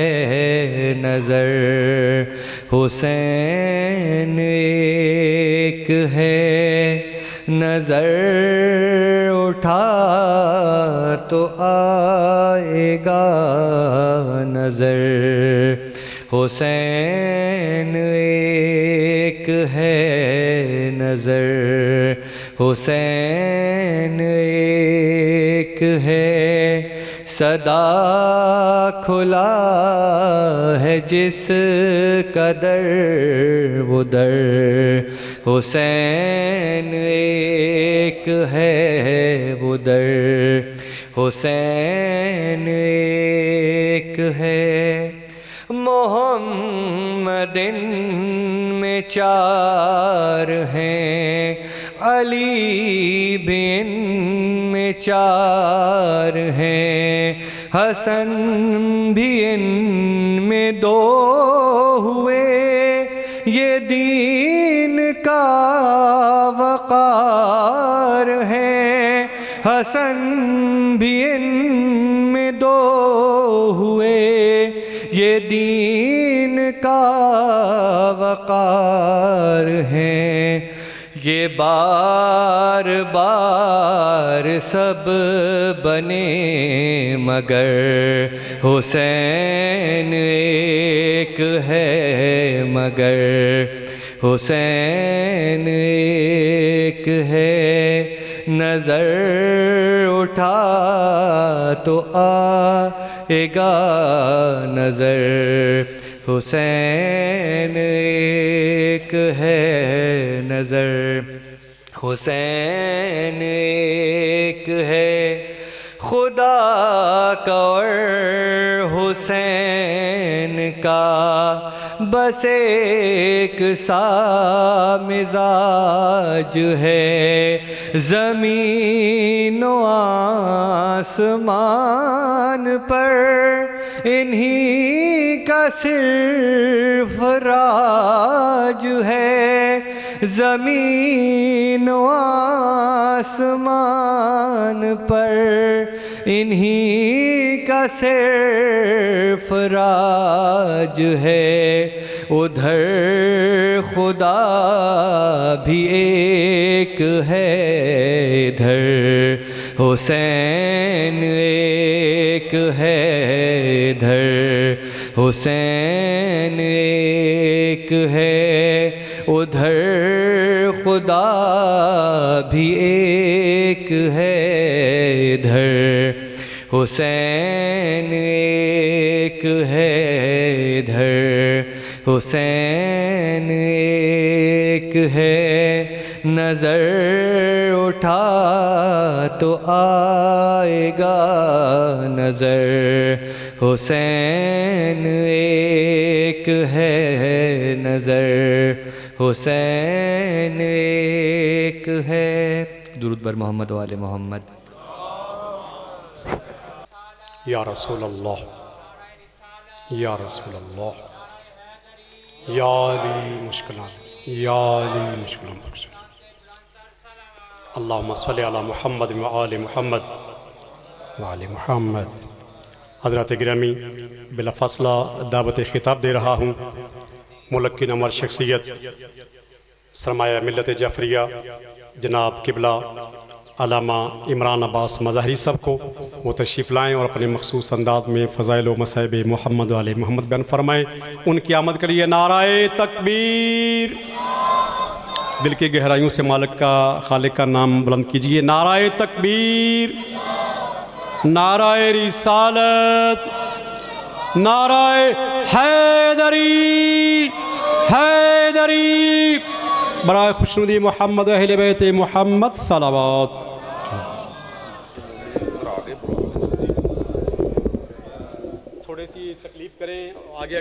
Speaker 5: नजर, हुसैन एक है नजर उठा तो आएगा नजर, हुसैन एक है नजर, हुसैन एक है। सदा खुला है जिस कदर वो दर, हुसैन एक है वो दर, हुसैन एक है। मोहम्मदिन में चार हैं, अली बिन में चार हैं, हसन भी इनमें दो हुए, ये दीन का वक़ार है। हसन भी इनमें दो हुए, ये दीन का वक़ार है। ये बार बार सब बने मगर हुसैन एक है मगर, हुसैन एक है। नज़र उठा तो आएगा नज़र, हुसैन एक है नज़र, हुसैन एक है। खुदा का और हुसैन का बस एक सा मिजाज है, ज़मीन व आसमान पर इन्हीं का सिर्फ राज है, ज़मीन व आसमान पर इन्हीं का सिर्फ राज है। उधर खुदा भी एक है, इधर हुसैन एक है, इधर हुसैन एक है। उधर खुदा भी एक है, इधर हुसैन एक है, इधर हुसैन एक है। नज़र उठा तो आएगा नज़र, हुसैन एक है नज़र, हुसैन एक है। दुरूद बर मोहम्मद वाले मोहम्मद।
Speaker 1: या रसूल अल्लाह, या रसूल अल्लाह, या अली मुश्किलात, या अली मुश्किलात। अल्लाहुम्मा सल्ली अला मुहम्मद व आले मुहम्मद व आले मुहम्मद। हज़रत गिरामी बिला फ़ासला दावत खिताब दे रहा हूँ मुल्क की नमर शख्सियत सरमाया मिल्लत जाफरिया जनाब किबला अल्लामा इमरान अब्बास मज़हरी साहब को वो तशरीफ़ लाएँ और अपने मखसूस अंदाज में फ़ज़ाइल व मसाइब मोहम्मद वाले मोहम्मद बयान फरमाएँ। उनकी आमद के लिए नाराए तकबीर। दिल की गहराइयों से मालिक का खालिक का नाम बुलंद कीजिए। नाराए तकबीर, नाराए रिसालत, नाराए हैदरी, हैदरी। बराए खुशनुदी मोहम्मद अहले बैत मोहम्मद सलावत। थोड़ी सी तकलीफ करें आगे।